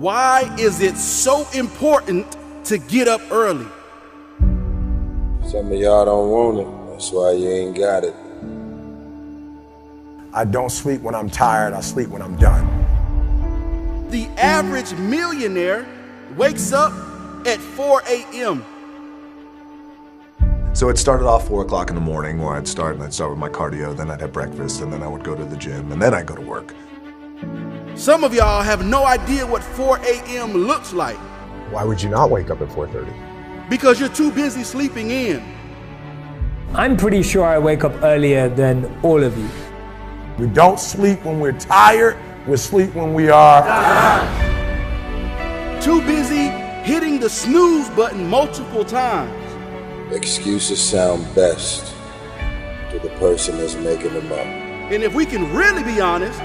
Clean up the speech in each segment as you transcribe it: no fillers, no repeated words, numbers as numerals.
Why is it so important to get up early? Some of y'all don't want it. That's why you ain't got it. I don't sleep when I'm tired. I sleep when I'm done. The average millionaire wakes up at 4 a.m. So it started off 4 o'clock in the morning where I'd start with my cardio, then I'd have breakfast, and then I would go to the gym, and then I'd go to work. Some of y'all have no idea what 4 a.m. looks like. Why would you not wake up at 4:30? Because you're too busy sleeping in. I'm pretty sure I wake up earlier than all of you. We don't sleep when we're tired. We sleep when we are too busy hitting the snooze button multiple times. Excuses sound best to the person that's making them up. And if we can really be honest,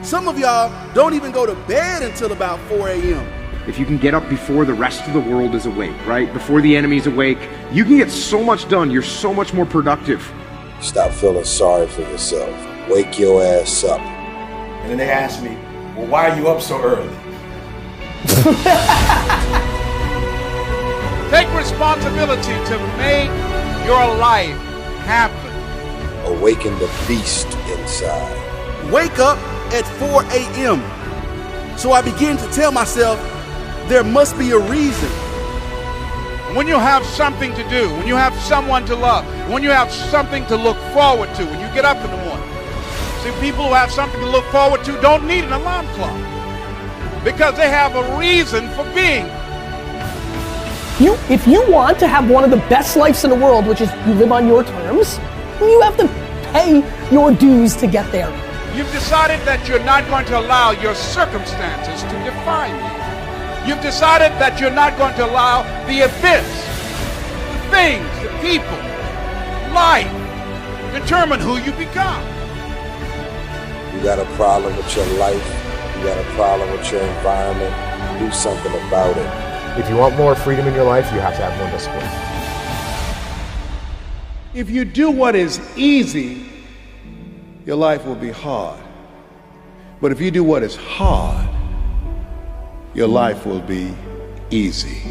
some of y'all don't even go to bed until about 4 a.m. If you can get up before the rest of the world is awake, right? Before the enemy's awake, you can get so much done. You're so much more productive. Stop feeling sorry for yourself. Wake your ass up. And then they ask me, well, why are you up so early? Take responsibility to make your life happen. Awaken the beast inside. Wake up at 4 a.m. So I begin to tell myself, there must be a reason. When you have something to do, when you have someone to love, when you have something to look forward to, when you get up in the morning. See, people who have something to look forward to don't need an alarm clock because they have a reason for being. If you want to have one of the best lives in the world, which is you live on your terms, you have to pay your dues to get there. You've decided that you're not going to allow your circumstances to define you. You've decided that you're not going to allow the events, the things, the people, life, determine who you become. You got a problem with your life, you got a problem with your environment, do something about it. If you want more freedom in your life, you have to have more discipline. If you do what is easy, your life will be hard. But if you do what is hard, your life will be easy.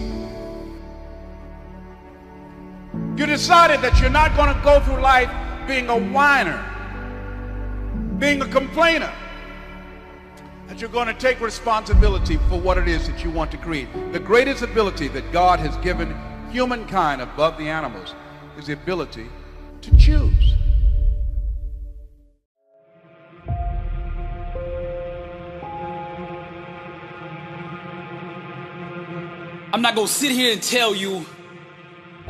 You decided that you're not going to go through life being a whiner, being a complainer, that you're going to take responsibility for what it is that you want to create. The greatest ability that God has given humankind above the animals is the ability to choose. I'm not gonna sit here and tell you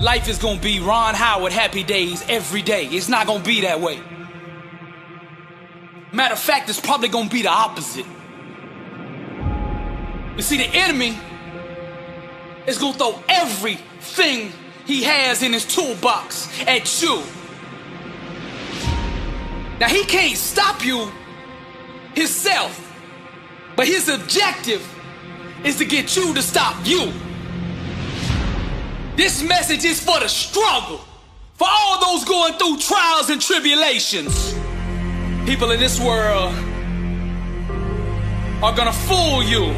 life is gonna be Ron Howard happy days every day. It's not gonna be that way. Matter of fact, it's probably gonna be the opposite. You see, the enemy is gonna throw everything he has in his toolbox at you. Now, he can't stop you himself, but his objective is to get you to stop you. This message is for the struggle, for all those going through trials and tribulations. People in this world are gonna fool you,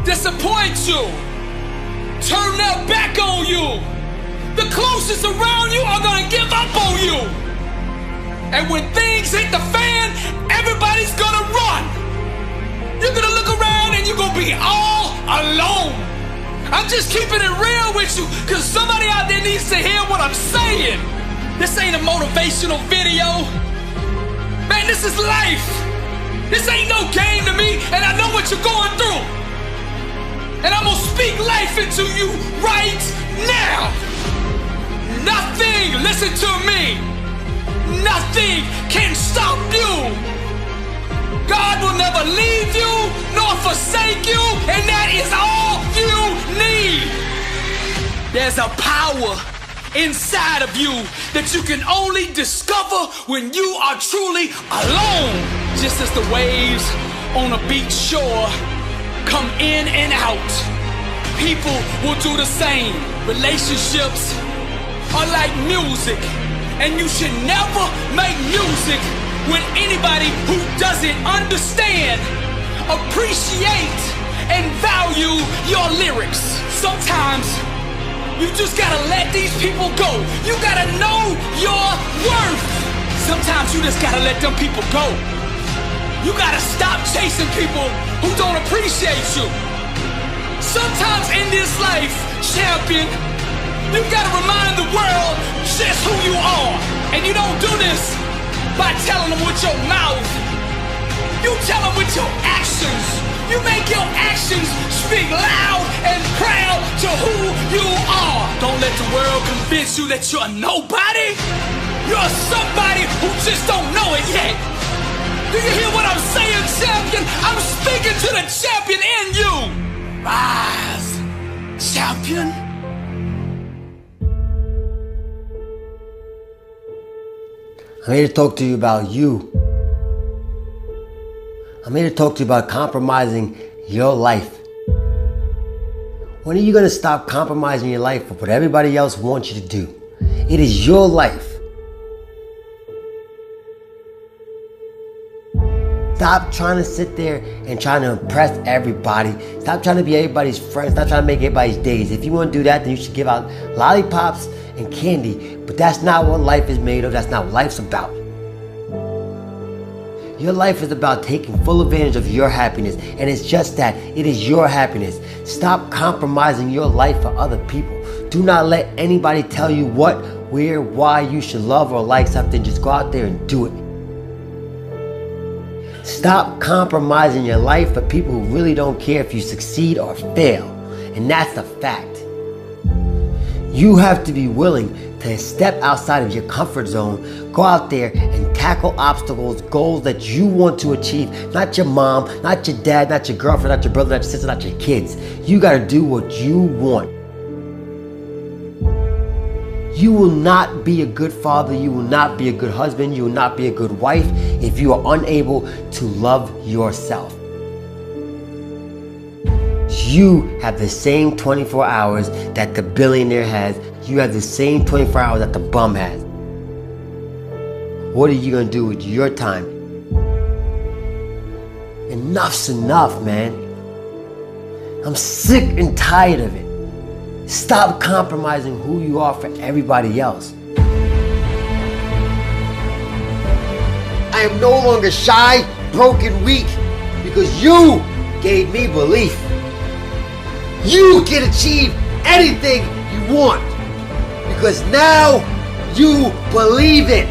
disappoint you, turn their back on you. The closest around you are gonna give up on you. And when things hit the fan, everybody's gonna run. You're gonna look around and you're gonna be all alone. I'm just keeping it real with you, because somebody out there needs to hear what I'm saying. This ain't a motivational video. Man, this is life. This ain't no game to me, and I know what you're going through. And I'm gonna speak life into you right now. Nothing, listen to me, nothing can stop you. God will never leave you nor forsake you, and that is all you need. There's a power inside of you that you can only discover when you are truly alone. Just as the waves on a beach shore come in and out, people will do the same. Relationships are like music, and you should never make music when anybody who doesn't understand appreciate and value your lyrics. Sometimes you just gotta let these people go. You gotta know your worth. Sometimes you just gotta let them people go. You gotta stop chasing people who don't appreciate you. Sometimes in this life, champion, you gotta remind the world just who you are. And you don't do this by telling them with your mouth. You tell them with your actions. You make your actions speak loud and proud to who you are. Don't let the world convince you that you're nobody. You're somebody who just don't know it yet. Do you hear what I'm saying, champion? I'm speaking to the champion in you. Rise, champion. I'm here to talk to you about you. I'm here to talk to you about compromising your life. When are you going to stop compromising your life for what everybody else wants you to do? It is your life. Stop trying to sit there and trying to impress everybody. Stop trying to be everybody's friend. Stop trying to make everybody's days. If you want to do that, then you should give out lollipops and candy. But that's not what life is made of. That's not what life's about. Your life is about taking full advantage of your happiness. And it's just that. It is your happiness. Stop compromising your life for other people. Do not let anybody tell you what, where, why you should love or like something. Just go out there and do it. Stop compromising your life for people who really don't care if you succeed or fail. And that's a fact. You have to be willing to step outside of your comfort zone, go out there and tackle obstacles, goals that you want to achieve. Not your mom, not your dad, not your girlfriend, not your brother, not your sister, not your kids. You gotta do what you want. You will not be a good father, you will not be a good husband, you will not be a good wife if you are unable to love yourself. You have the same 24 hours that the billionaire has. You have the same 24 hours that the bum has. What are you gonna do with your time? Enough's enough, man. I'm sick and tired of it. Stop compromising who you are for everybody else. I am no longer shy, broken, weak, because you gave me belief. You can achieve anything you want, because now you believe it.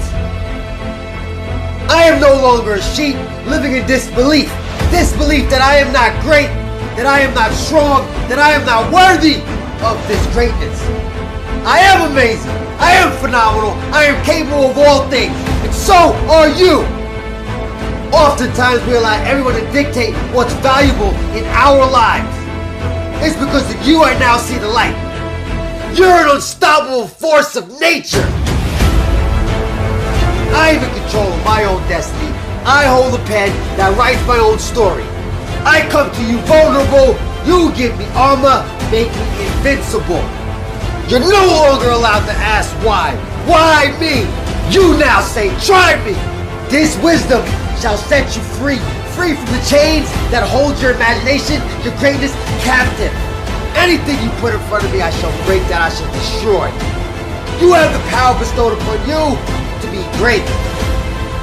I am no longer a sheep living in disbelief. Disbelief that I am not great, that I am not strong, that I am not worthy of this greatness. I am amazing. I am phenomenal. I am capable of all things. And so are you. Oftentimes we allow everyone to dictate what's valuable in our lives. It's because of you I now see the light. You're an unstoppable force of nature. I am in control of my own destiny. I hold the pen that writes my own story. I come to you vulnerable. You give me armor, make me invincible. You're no longer allowed to ask why. Why me? You now say, try me. This wisdom shall set you free. Free from the chains that hold your imagination, your greatness captive. Anything you put in front of me, I shall break, that I shall destroy. You have the power bestowed upon you to be great.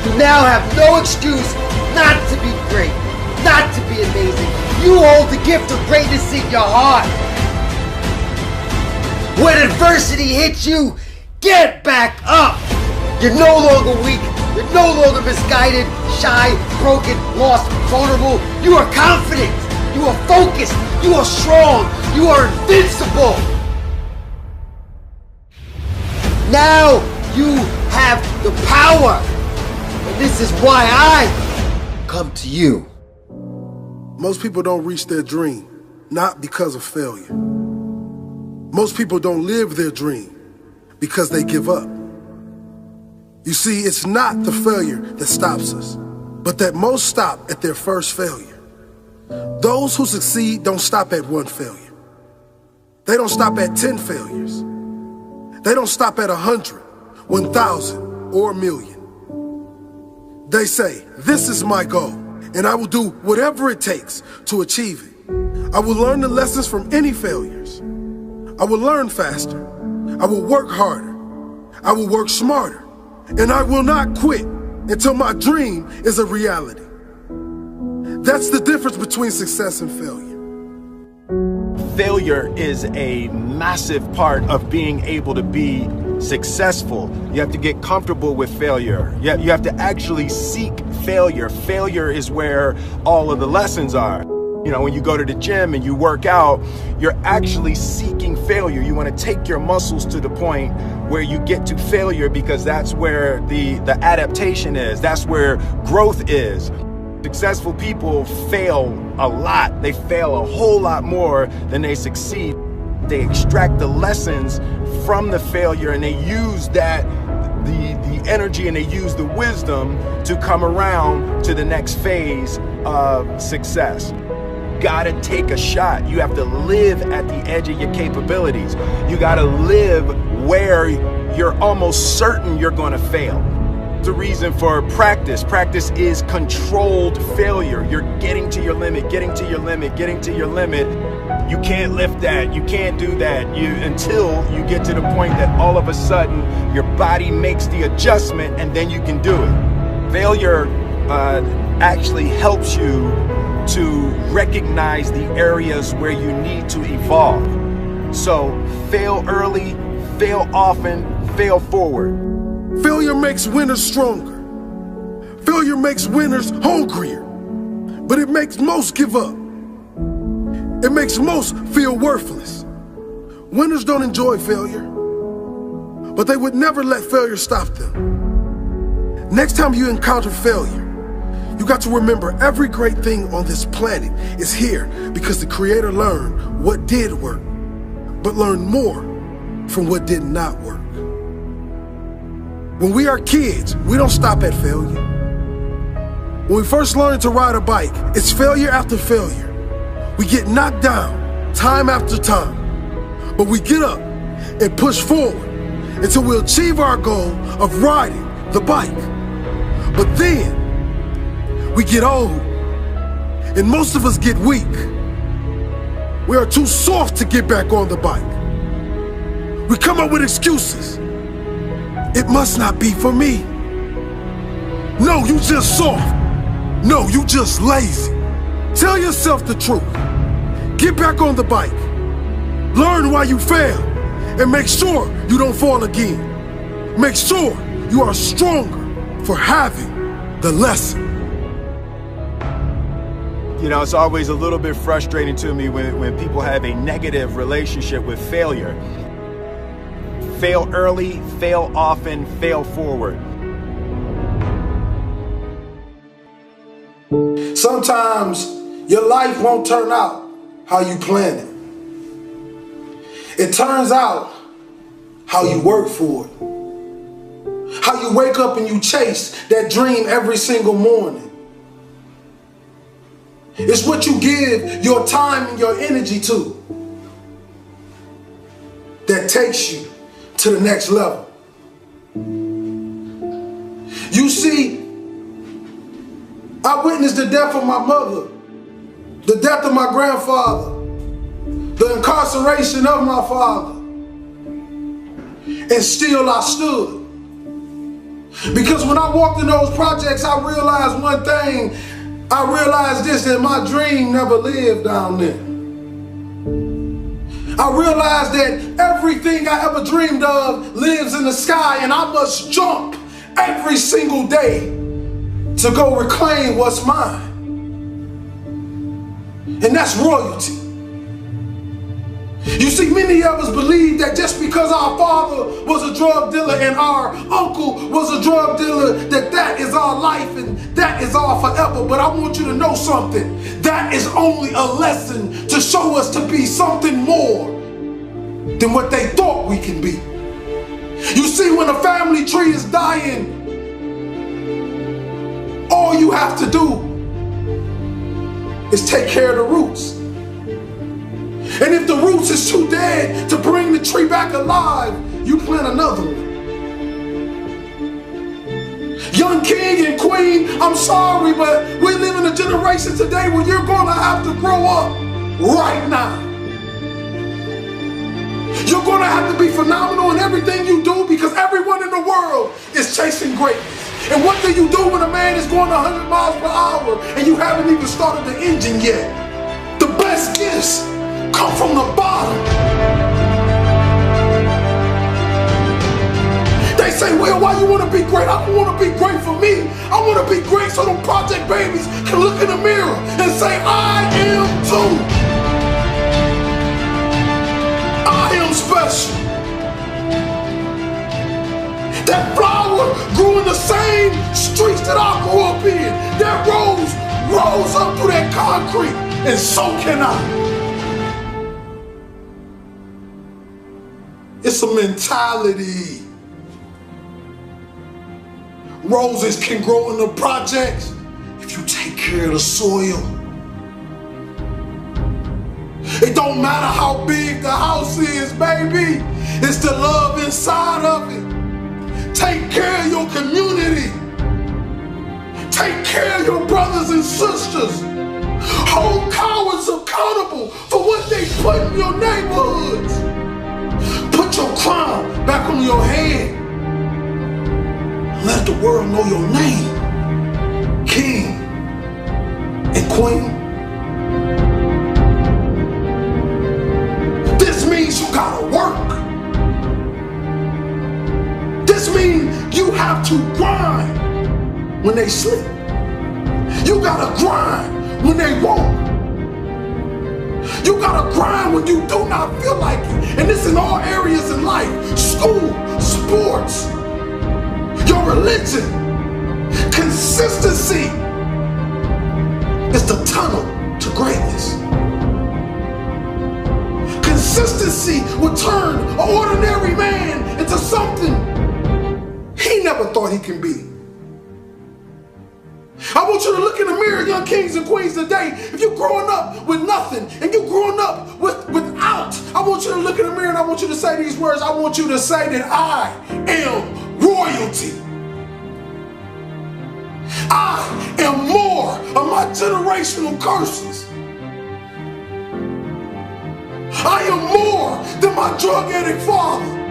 You now have no excuse not to be great, not to be amazing. You hold the gift of greatness in your heart. When adversity hits you, get back up. You're no longer weak. You're no longer misguided, shy, broken, lost, vulnerable. You are confident. You are focused. You are strong. You are invincible. Now you have the power. And this is why I come to you. Most people don't reach their dream, not because of failure. Most people don't live their dream because they give up. You see, it's not the failure that stops us, but that most stop at their first failure. Those who succeed don't stop at one failure. They don't stop at 10 failures. They don't stop at 100, 1,000, or 1,000,000. They say, this is my goal. and I will do whatever it takes to achieve it. I will learn the lessons from any failures. I will learn faster. I will work harder. I will work smarter. And I will not quit until my dream is a reality. That's the difference between success and failure. Failure is a massive part of being able to be successful. You have to get comfortable with failure. You have to actually seek failure. Failure is where all of the lessons are. You know, when you go to the gym and you work out, you're actually seeking failure. You want to take your muscles to the point where you get to failure, because that's where the adaptation is. That's where growth is. Successful people fail a lot. They fail a whole lot more than they succeed. They extract the lessons from the failure, and they use that, the energy, and they use the wisdom to come around to the next phase of success. Gotta take a shot. You have to live at the edge of your capabilities. You gotta live where you're almost certain you're gonna fail. The reason for practice. Practice is controlled failure. You're getting to your limit, getting to your limit, getting to your limit. You can't lift that. You can't do that until you get to the point that all of a sudden your body makes the adjustment, and then you can do it. Failure actually helps you to recognize the areas where you need to evolve. So fail early, fail often, fail forward. Failure makes winners stronger. Failure makes winners hungrier. But it makes most give up. It makes most feel worthless. Winners don't enjoy failure, but they would never let failure stop them. Next time you encounter failure, you got to remember every great thing on this planet is here because the Creator learned what did work, but learned more from what did not work. When we are kids, we don't stop at failure. When we first learn to ride a bike, it's failure after failure. We get knocked down time after time, but we get up and push forward until we achieve our goal of riding the bike. But then we get old, and most of us get weak. We are too soft to get back on the bike. We come up with excuses. It must not be for me. No, you just soft. No, you just lazy. Tell yourself the truth. Get back on the bike. Learn why you failed, and make sure you don't fall again. Make sure you are stronger for having the lesson. You know, it's always a little bit frustrating to me when people have a negative relationship with failure. Fail early, fail often, fail forward. Sometimes your life won't turn out how you planned it. It turns out how you work for it. How you wake up and you chase that dream every single morning. It's what you give your time and your energy to that takes you to the next level. You see, I witnessed the death of my mother, the death of my grandfather, the incarceration of my father, and still I stood. Because when I walked in those projects, I realized one thing. I realized this, that my dream never lived down there. I realized that everything I ever dreamed of lives in the sky, and I must jump every single day to go reclaim what's mine. And that's royalty. You see, many of us believe that just because our father was a drug dealer and our uncle was a drug dealer, that is our life and that is our forever. But I want you to know something. That is only a lesson to show us to be something more than what they thought we can be. You see, when a family tree is dying, all you have to do is take care of the roots. And if the roots is too dead to bring the tree back alive, you plant another one. Young king and queen, I'm sorry, but we live in a generation generation today where you're going to have to grow up right now. You're going to have to be phenomenal in everything you do because everyone in the world is chasing greatness. And what do you do when a man is going 100 miles per hour and you haven't even started the engine yet? The best gifts come from the bottom. They say, well, why you want to be great? I don't want to be great for me. I want to be great so them project babies can look in the mirror and say, I am too. I am special. That flower grew in the same streets that I grew up in. That rose up through that concrete, and so can I. It's a mentality. Roses can grow in the projects if you take care of the soil. It don't matter how big the house is, baby. It's the love inside of it. Take care of your community. Take care of your brothers and sisters. Hold cowards accountable for what they put in your neighborhoods. Put your crown back on your head. Let the world know your name. King and queen. This means you gotta work. This means you have to grind when they sleep. You gotta grind when they won't. You gotta grind when you do not feel like it. And this in all areas in life. School, sports, your religion. Consistency is the tunnel to greatness. Consistency will turn an ordinary man into something he never thought he can be. I want you to look in the mirror, young kings and queens, today. If you're growing up with nothing and you're growing up without, I want you to look in the mirror and I want you to say these words. I want you to say that I am royalty. I am more of my generational curses. I am more than my drug addict father.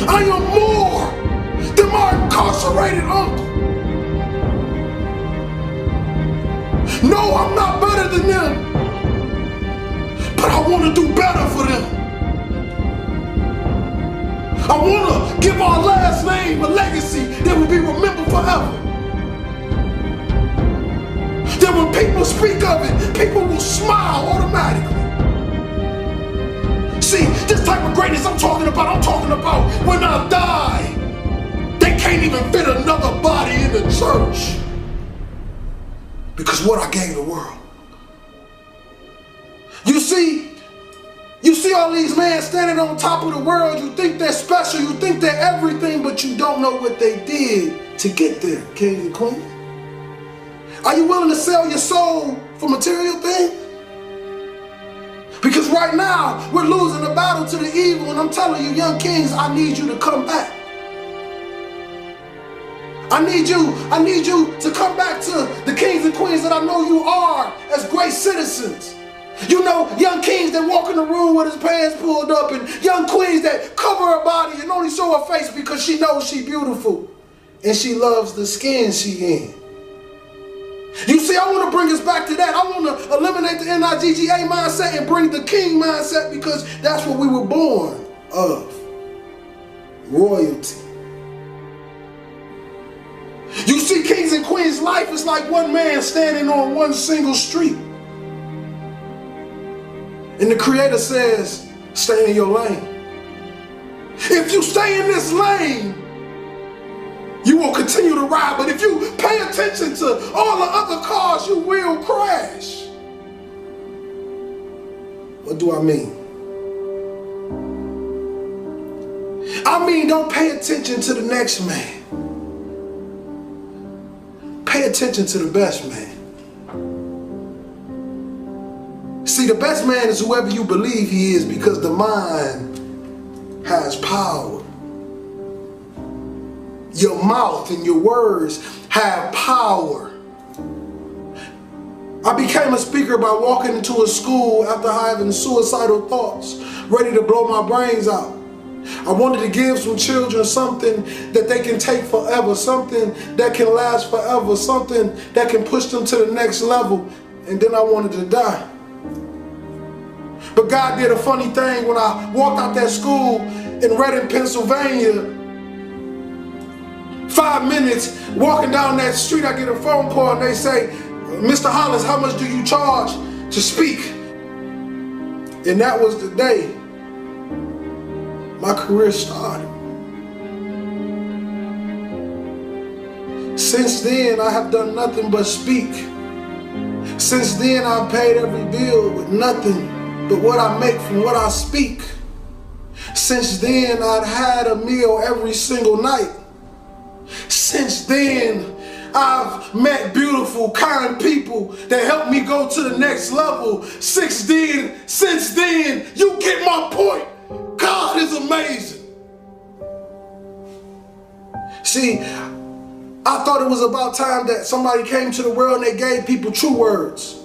I am more than my incarcerated uncle. No, I'm not better than them, but I want to do better for them. I want to give our last name a legacy that will be remembered forever. That when people speak of it, people will smile automatically. See, this type of greatness I'm talking about when I die, they can't even fit another body in the church because what I gave the world. You see all these men standing on top of the world. You think they're special, you think they're everything, but you don't know what they did to get there, kings and queens. Are you willing to sell your soul for material things? Because right now, we're losing the battle to the evil, and I'm telling you, young kings, I need you to come back. I need you to come back to the kings and queens that I know you are as great citizens. You know, young kings that walk in the room with his pants pulled up, and young queens that cover her body and only show her face because she knows she's beautiful and she loves the skin she in. You see, I want to bring us back to that. I want to eliminate the N-I-G-G-A mindset and bring the king mindset because that's what we were born of. Royalty. You see, kings and queens, life is like one man standing on one single street. And the Creator says, stay in your lane. If you stay in this lane, you will continue to ride. But if you pay attention to all the other cars, you will crash. What do I mean? I mean, don't pay attention to the next man. Pay attention to the best man. See, the best man is whoever you believe he is because the mind has power. Your mouth and your words have power. I became a speaker by walking into a school after having suicidal thoughts, ready to blow my brains out. I wanted to give some children something that they can take forever, something that can last forever, something that can push them to the next level, and then I wanted to die. But God did a funny thing when I walked out that school in Reading, Pennsylvania. 5 minutes walking down that street, I get a phone call and they say, Mr. Hollis, how much do you charge to speak? And that was the day my career started. Since then, I have done nothing but speak. Since then, I've paid every bill with nothing but what I make from what I speak. Since then, I've had a meal every single night. Since then, I've met beautiful, kind people that helped me go to the next level. Since then, you get my point. God is amazing. See, I thought it was about time that somebody came to the world and they gave people true words.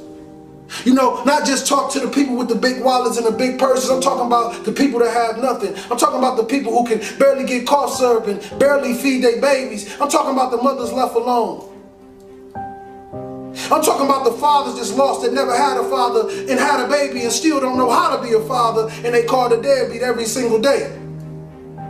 You know, not just talk to the people with the big wallets and the big purses. I'm talking about the people that have nothing. I'm talking about the people who can barely get cough syrup and barely feed their babies. I'm talking about the mothers left alone. I'm talking about the fathers that's lost that never had a father and had a baby and still don't know how to be a father, and they call the deadbeat every single day.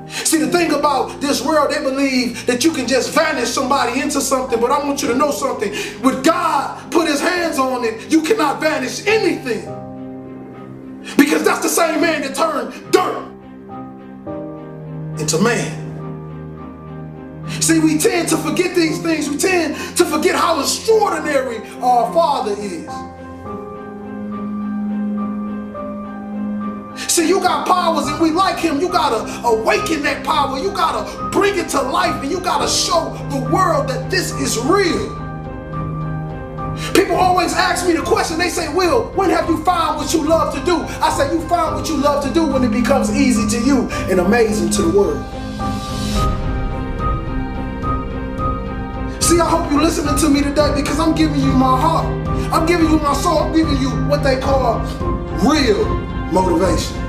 See, the thing about this world, they believe that you can just vanish somebody into something, but I want you to know something. When God put his hands on it, you cannot vanish anything. Because that's the same man that turned dirt into man. See, we tend to forget these things. We tend to forget how extraordinary our Father is. See, you got powers and we like him. You got to awaken that power. You got to bring it to life, and you got to show the world that this is real. People always ask me the question. They say, Will, when have you found what you love to do? I say, you find what you love to do when it becomes easy to you and amazing to the world. See, I hope you're listening to me today because I'm giving you my heart. I'm giving you my soul. I'm giving you what they call real motivation.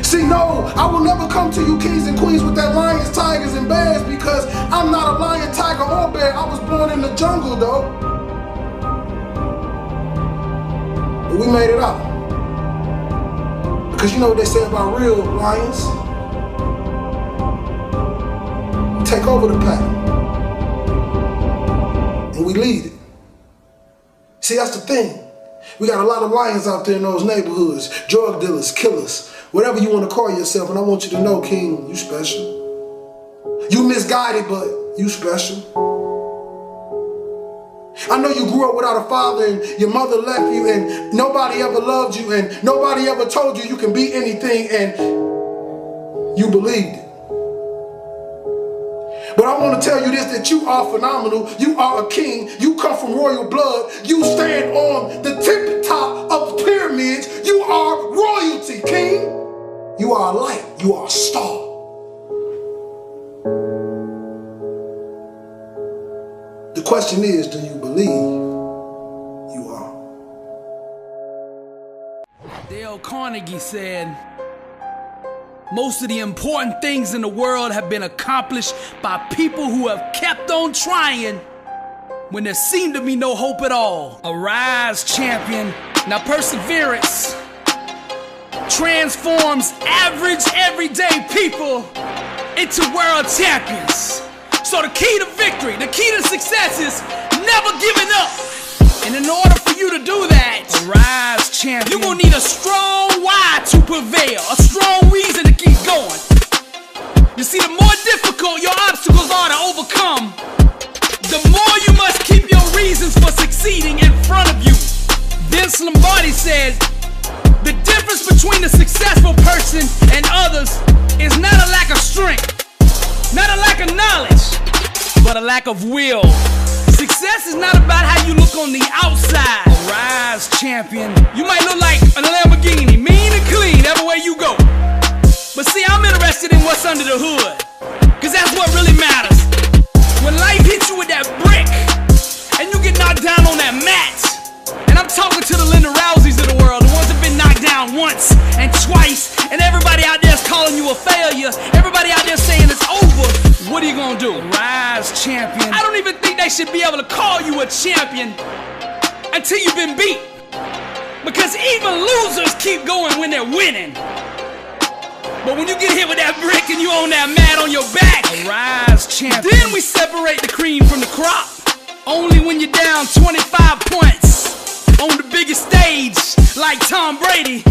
See, no, I will never come to you kings and queens with that lions, tigers, and bears, because I'm not a lion, tiger, or bear. I was born in the jungle, though. But we made it out. Because you know what they say about real lions? We take over the pack. And we lead it. See, that's the thing. We got a lot of lions out there in those neighborhoods, drug dealers, killers, whatever you want to call yourself. And I want you to know, King, you special. You misguided, but you special. I know you grew up without a father and your mother left you and nobody ever loved you and nobody ever told you can be anything, and you believed it. But I want to tell you this, that you are phenomenal. You are a king. You come from royal blood. You stand on the tip top of the pyramids. You are royalty, king. You are a light. You are a star. The question is, do you believe you are? Dale Carnegie said, most of the important things in the world have been accomplished by people who have kept on trying when there seemed to be no hope at all. Arise, champion. Now perseverance transforms average, everyday people into world champions. So the key to victory, the key to success is never giving up. And in order for you to do that, arise, champion, you're gonna need a strong why to prevail, a strong reason to keep going. You see, the more difficult your obstacles are to overcome, the more you must keep your reasons for succeeding in front of you. Vince Lombardi said, the difference between a successful person and others is not a lack of strength, not a lack of knowledge, but a lack of will. Success is not about how you look on the outside. Arise, champion. You might look like a Lamborghini, mean and clean everywhere you go. But see, I'm interested in what's under the hood, cause that's what really matters. When life hits you with that brick, and you get knocked down on that mat, calling you a failure, everybody out there saying it's over, what are you gonna do? Rise, champion. I don't even think they should be able to call you a champion until you've been beat. Because even losers keep going when they're winning. But when you get hit with that brick and you on that mat on your back, rise, champion. Then we separate the cream from the crop. Only when you're down 25 points on the biggest stage like Tom Brady,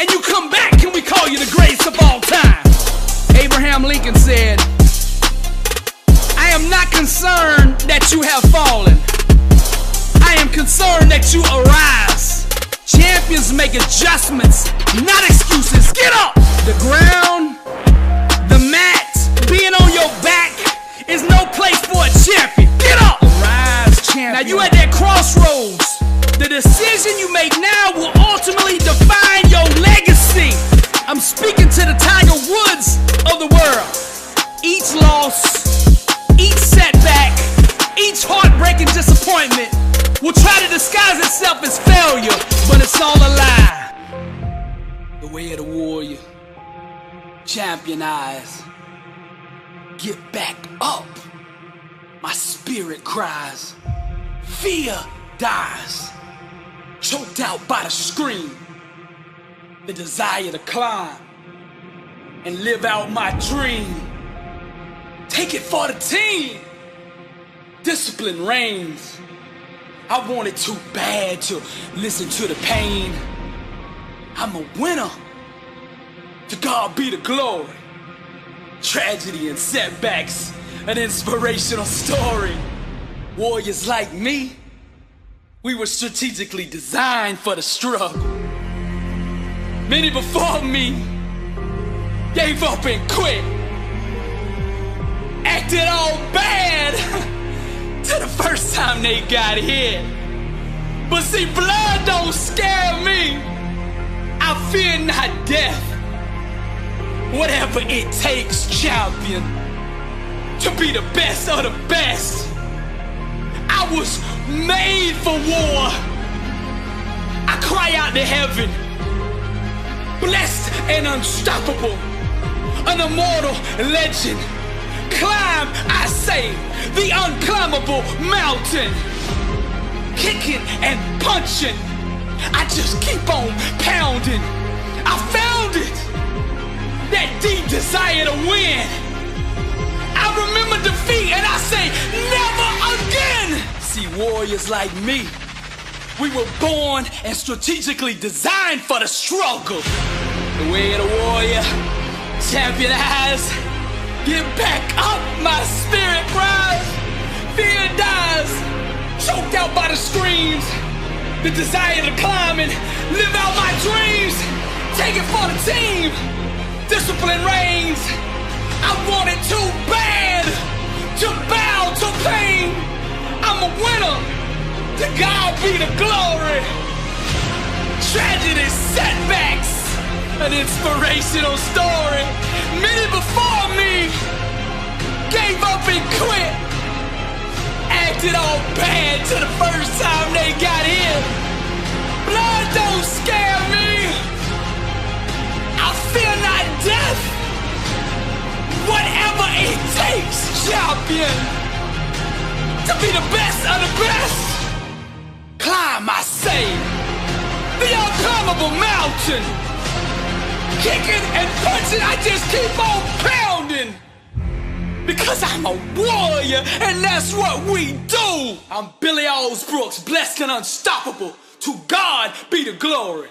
and you come back, can we call you the greatest of all time? Abraham Lincoln said, I am not concerned that you have fallen. I am concerned that you arise. Champions make adjustments, not excuses. Get up! The ground, the mat, being on your back is no place for a champion. Get up! Rise, champion. Now you at that crossroads. The decision you make now will ultimately define your legacy. I'm speaking to the Tiger Woods of the world. Each loss, each setback, each heartbreaking disappointment will try to disguise itself as failure, but it's all a lie. The way of the warrior, champion eyes, get back up. My spirit cries, fear dies, choked out by the scream, the desire to climb and live out my dream. Take it for the team. Discipline reigns. I want it too bad to listen to the pain. I'm a winner. To God be the glory. Tragedy and setbacks, an inspirational story. Warriors like me, we were strategically designed for the struggle. Many before me gave up and quit. Acted all bad to the first time they got hit. But see, blood don't scare me. I fear not death. Whatever it takes, champion, to be the best of the best. I was made for war. I cry out to heaven, blessed and unstoppable, an immortal legend. Climb, I say, the unclimbable mountain. Kicking and punching, I just keep on pounding. I found it, that deep desire to win. I remember defeat and I say, never again. See, warriors like me, we were born and strategically designed for the struggle. The way of the warrior, champion eyes. Get back up, my spirit cries. Fear dies, choked out by the screams. The desire to climb and live out my dreams. Take it for the team. Discipline reigns. I want it too bad to bow to pain. I'm a winner. To God be the glory. Tragedy, setbacks, an inspirational story. Many before me gave up and quit. Acted all bad to the first time they got hit. Blood don't scare me. I fear not death. Whatever it takes, champion, to be the best of the best. Climb, I say, the unclimbable mountain. Kicking and punching, I just keep on pounding. Because I'm a warrior, and that's what we do. I'm Billy Alls Brooks, blessed and unstoppable. To God be the glory.